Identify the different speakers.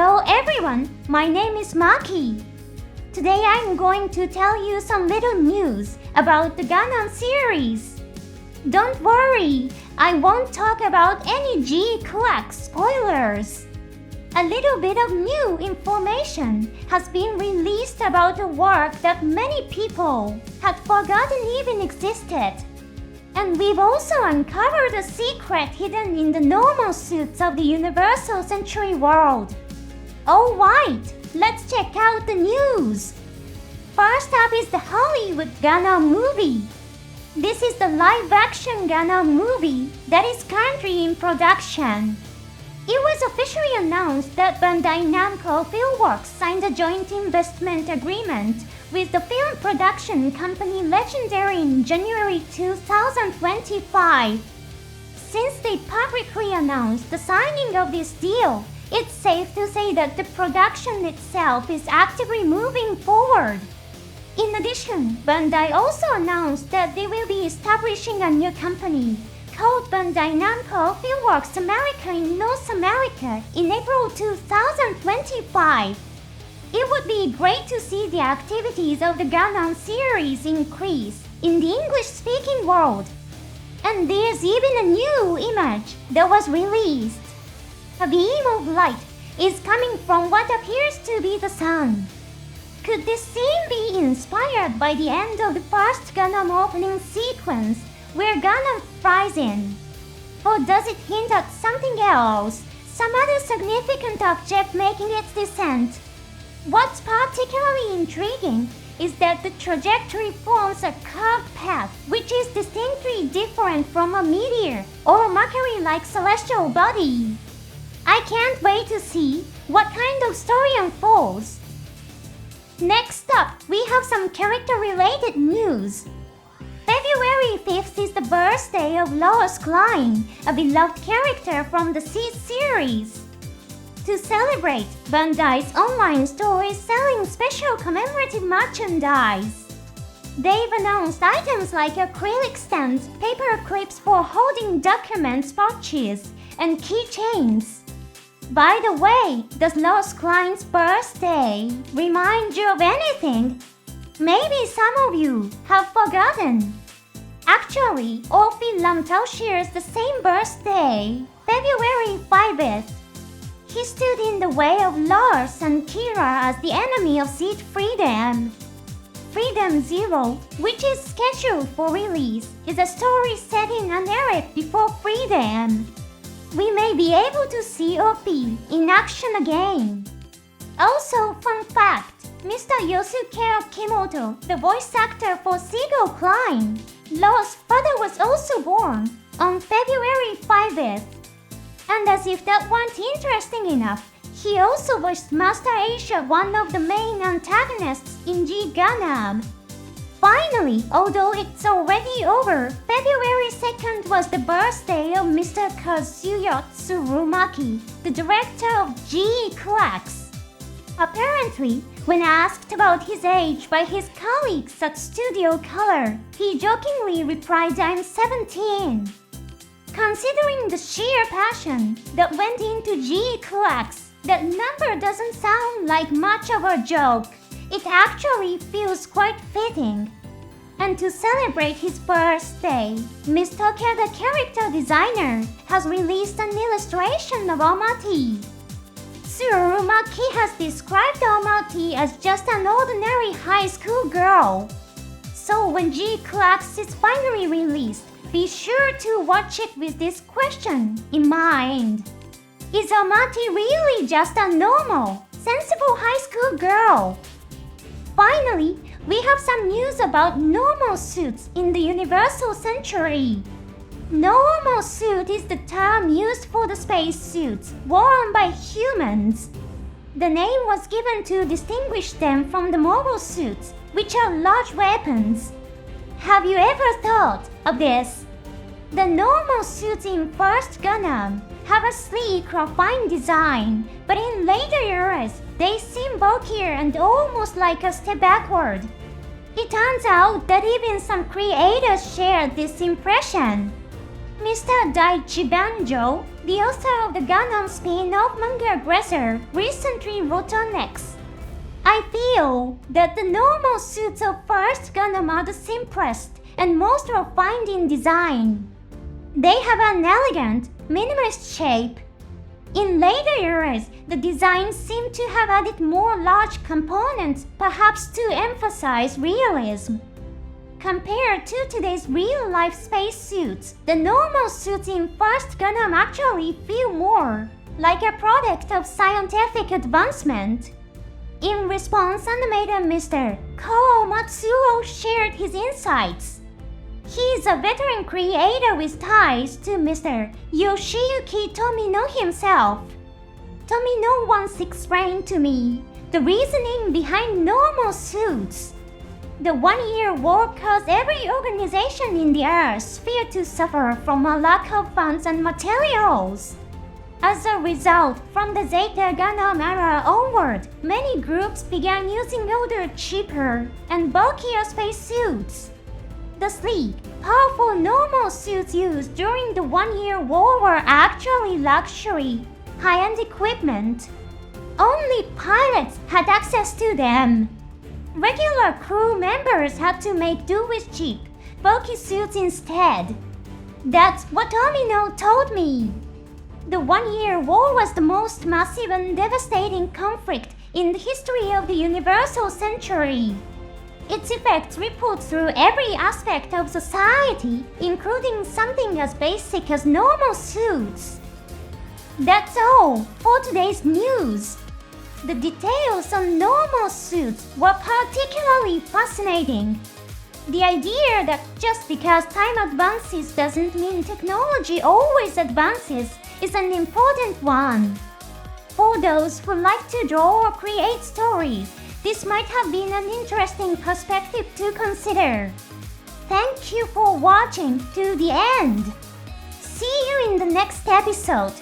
Speaker 1: Hello everyone, my name is Maki. Today I'm going to tell you some little news about the GUNDAM series. Don't worry, I won't talk about any GQuuuuuuX spoilers. A little bit of new information has been released about a work that many people had forgotten even existed. And we've also uncovered a secret hidden in the normal suits of the Universal Century world. Alright, let's check out the news. First up is the Hollywood GUNDAM movie. This is the live-action GUNDAM movie that is currently in production. It was officially announced that Bandai Namco Filmworks signed a joint investment agreement with the film production company Legendary in January 2025. Since they publicly announced the signing of this deal, it's safe to say that the production itself is actively moving forward. In addition, Bandai also announced that they will be establishing a new company called Bandai Namco Filmworks America in North America in April 2025. It would be great to see the activities of the GUNDAM series increase in the English-speaking world. And there's even a new image that was released. A beam of light is coming from what appears to be the sun. Could this scene be inspired by the end of the first GUNDAM opening sequence where GUNDAM flies in? Or does it hint at something else, some other significant object making its descent? What's particularly intriguing is that the trajectory forms a curved path which is distinctly different from a meteor or a Mercury-like celestial body. I can't wait to see what kind of story unfolds. Next up, we have some character-related news. February 5th is the birthday of Lois Klein, a beloved character from the Seed series. To celebrate, Bandai's online store is selling special commemorative merchandise. They've announced items like acrylic stands, paper clips for holding documents, pouches, and keychains. By the way, does Lois Klein's birthday remind you of anything? Maybe some of you have forgotten. Actually, Ophi Lamtao shares the same birthday, February 5th. He stood in the way of Lars and Kira as the enemy of Seedfreedom. Freedom Zero, which is scheduled for release, is a story set in an era before Freedom. We may be able to see Ophi in action again. Also, fun fact, Mr. Yosuke Akimoto, the voice actor for Seagull Klein, Lo's father was also born on February 5th. And as if that weren't interesting enough, he also voiced Master Asia, one of the main antagonists in G GUNDAM. Finally, although it's already over, February 2nd was the birthday of Mr. Kazuya Tsurumaki, the director of GQuuuuuuX. Apparently, when asked about his age by his colleagues at Studio Color, he jokingly replied, "I'm 17. Considering the sheer passion that went into GQuuuuuuX, that number doesn't sound like much of a joke. It actually feels quite fitting." And to celebrate his birthday, Ms. Tokia, the character designer, has released an illustration of Almaty. Tsurumaki has described Almaty as just an ordinary high school girl. So when GQuuuuuuX is finally released, be sure to watch it with this question in mind. Is Almaty really just a normal, sensible high school girl? Finally, we have some news about normal suits in the Universal Century. Normal suit is the term used for the space suits worn by humans. The name was given to distinguish them from the mobile suits, which are large weapons. Have you ever thought of this? The normal suits in first GUNDAM have a sleek, refined design, but in later eras, they seem bulkier and almost like a step backward. It turns out that even some creators shared this impression. Mr. Daichi Banjo, the author of the Gundam spin-off manga Aggressor, recently wrote on X. I feel that the normal suits of first Gundam are the simplest and most refined in design. They have an elegant, minimalist shape. In later eras, the designs seem to have added more large components, perhaps to emphasize realism. Compared to today's real-life spacesuits, the normal suits in first Gundam actually feel more like a product of scientific advancement. In response, animator Mr. Ko Matsuo shared his insights. He is a veteran creator with ties to Mr. Yoshiyuki Tomino himself. Tomino once explained to me the reasoning behind normal suits. The one-year war caused every organization in the Earth sphere to suffer from a lack of funds and materials. As a result, from the Zeta Gundam era onward, many groups began using older, cheaper, and bulkier spacesuits. The sleek, powerful normal suits used during the one-year war were actually luxury, high-end equipment. Only pilots had access to them. Regular crew members had to make do with cheap, bulky suits instead. That's what Tomino told me. The one-year war was the most massive and devastating conflict in the history of the universal century. Its effects rippled through every aspect of society, including something as basic as normal suits. That's all for today's news. The details on normal suits were particularly fascinating. The idea that just because time advances doesn't mean technology always advances is an important one. For those who like to draw or create stories, this might have been an interesting perspective to consider. Thank you for watching to the end. See you in the next episode.